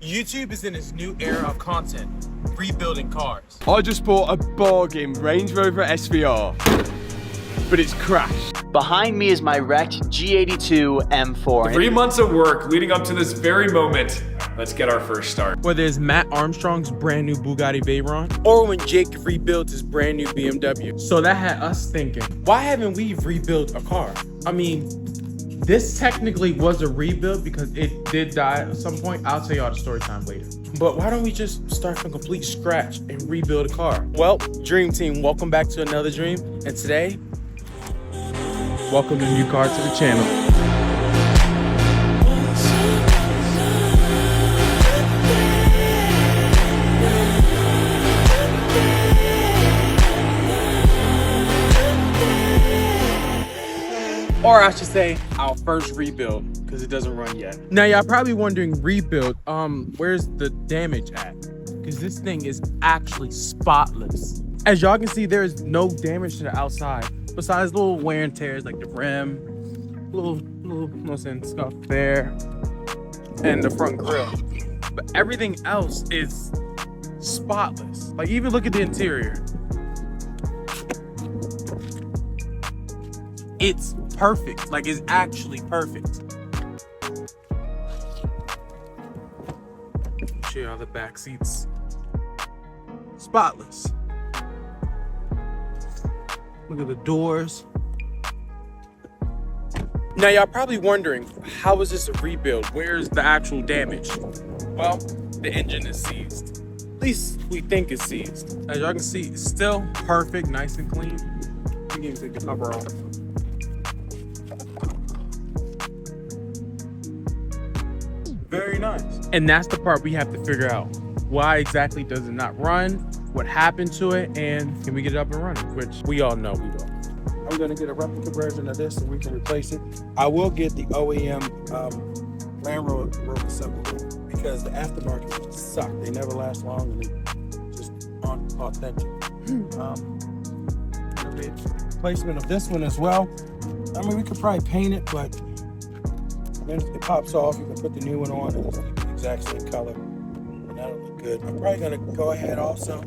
YouTube is in its new era of content, rebuilding cars. I just bought a bargain Range Rover SVR, but it's crashed. Behind me is my wrecked G82 M4. 3 months of work leading up to this very moment. Let's get our first start. Whether it's Matt Armstrong's brand new Bugatti Veyron, or when Jake rebuilt his brand new BMW. So that had us thinking, why haven't we rebuilt a car? I mean, this technically was a rebuild because it did die at some point. I'll tell y'all the story time later. But why don't we just start from complete scratch and rebuild a car? Well, Dream Team, welcome back to another dream. And today, welcome a new car to the channel. Or I should say, our first rebuild, because it doesn't run yet. Now, y'all probably wondering, rebuild, where's the damage at? Because this thing is actually spotless. As y'all can see, there is no damage to the outside, besides little wear and tears, like the rim, little stuff there, and the front grille. But everything else is spotless. Like, even look at the interior. It's perfect. Like, it's actually perfect. Show you all the back seats. Spotless. Look at the doors. Now, y'all probably wondering, how is this a rebuild? Where's the actual damage? Well, the engine is seized. At least we think it's seized. As y'all can see, it's still perfect, nice and clean. You can even take the cover off. Very nice. And that's the part we have to figure out. Why exactly does it not run? What happened to it? And can we get it up and running? Which we all know we will. I'm gonna get a replica version of this so we can replace it. I will get the OEM Range Rover assembled because the aftermarket suck. They never last long and they just aren't authentic. Replacement of this one as well. I mean, we could probably paint it, but then it pops off, you can put the new one on and it's the exact same color. And that'll look good. I'm probably gonna go ahead also,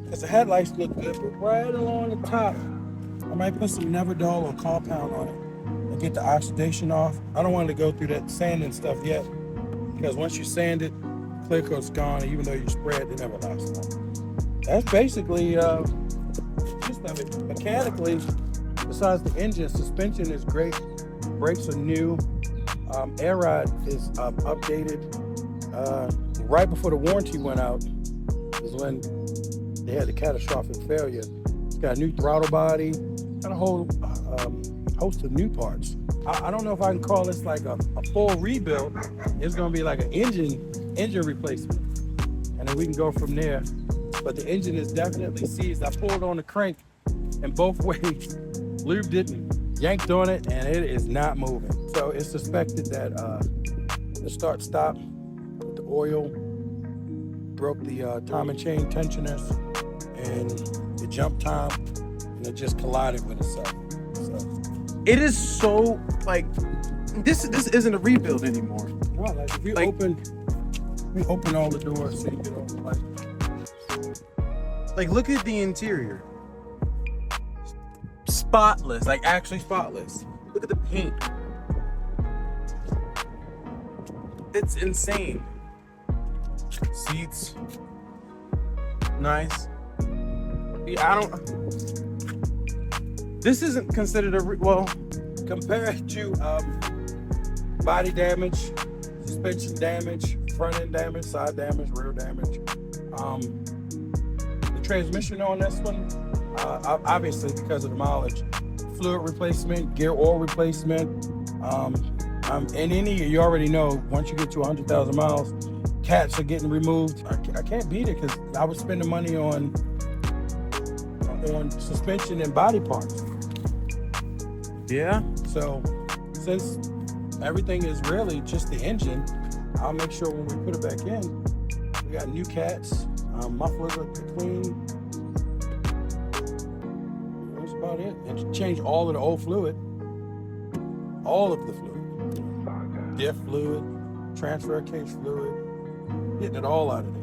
because the headlights look good, but right along the top, I might put some Neverdol or compound on it and get the oxidation off. I don't want to go through that sanding stuff yet, because once you sand it, clear coat's gone, and even though you spray it, they never last long. That's basically just of it. Mechanically, besides the engine, suspension is great, brakes are new. Air rod is updated. Right before the warranty went out is when they had the catastrophic failure. It's got a new throttle body, got a whole host of new parts. I don't know if I can call this like a full rebuild. It's gonna be like an engine replacement, and then we can go from there. But the engine is definitely seized. I pulled on the crank in both ways, lubed it and yanked on it, and it is not moving. So it's suspected that the start-stop with the oil broke the timing chain tensioners and the jump time, and it just collided with itself. So it is so like this isn't a rebuild anymore. No, like if you open all the doors, so you get all the light. Like, look at the interior. Spotless, like actually spotless. Look at the paint. It's insane. Seats, nice. Yeah, this isn't considered a well, compared to body damage, suspension damage, front end damage, side damage, rear damage. The transmission on this one, obviously because of the mileage, fluid replacement, gear oil replacement. And you already know, once you get to 100,000 miles, cats are getting removed. I can't beat it because I was spending money on suspension and body parts. Yeah. So since everything is really just the engine, I'll make sure when we put it back in, we got new cats, mufflers are clean. That's about it. And change all of the old fluid, all of the fluid. Diff fluid, transfer case fluid, Getting it all out of there.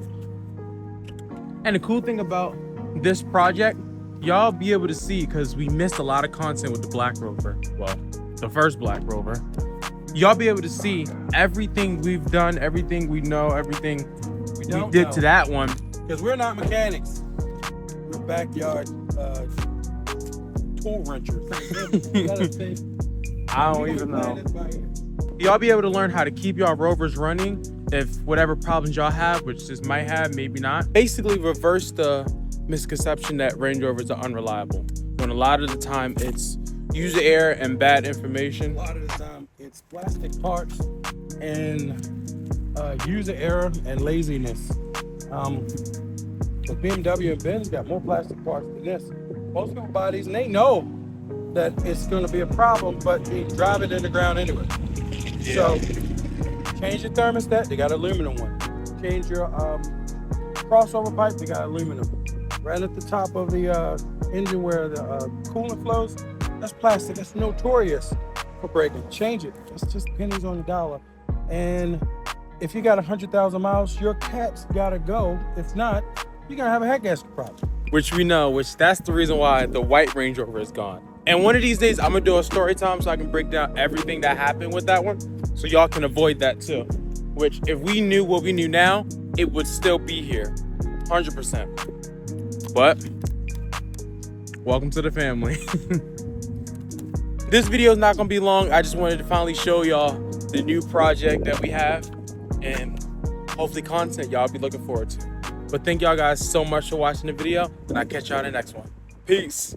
And the cool thing about this project, y'all be able to see, because we missed a lot of content with the Black Rover. Well, the first Black Rover. Y'all be able to see everything we've done, everything we know, everything we did to that one. Because we're not mechanics. We're backyard tool wrenchers. I don't even know. Y'all be able to learn how to keep y'all Rovers running if whatever problems y'all have, which this might have, maybe not. Basically reverse the misconception that Range Rovers are unreliable, when a lot of the time it's user error and bad information. A lot of the time it's plastic parts and user error and laziness. The BMW and Benz got more plastic parts than this. Most people buy these and they know that it's going to be a problem, but they drive it in the ground anyway. Yeah. So change your thermostat, they got aluminum one. Change your crossover pipe, they got aluminum. Right at the top of the engine where the coolant flows, that's plastic. That's notorious for breaking. Change it. It's just pennies on the dollar. And if you got 100,000 miles, your cat's gotta go. If not, you're gonna have a head gasket problem. Which we know, that's the reason why the white Range Rover is gone. And one of these days, I'm gonna do a story time so I can break down everything that happened with that one, so y'all can avoid that too. Which, if we knew what we knew now, it would still be here, 100%. But welcome to the family. This video is not gonna be long. I just wanted to finally show y'all the new project that we have, and hopefully content y'all be looking forward to. But thank y'all guys so much for watching the video, and I'll catch y'all in the next one. Peace.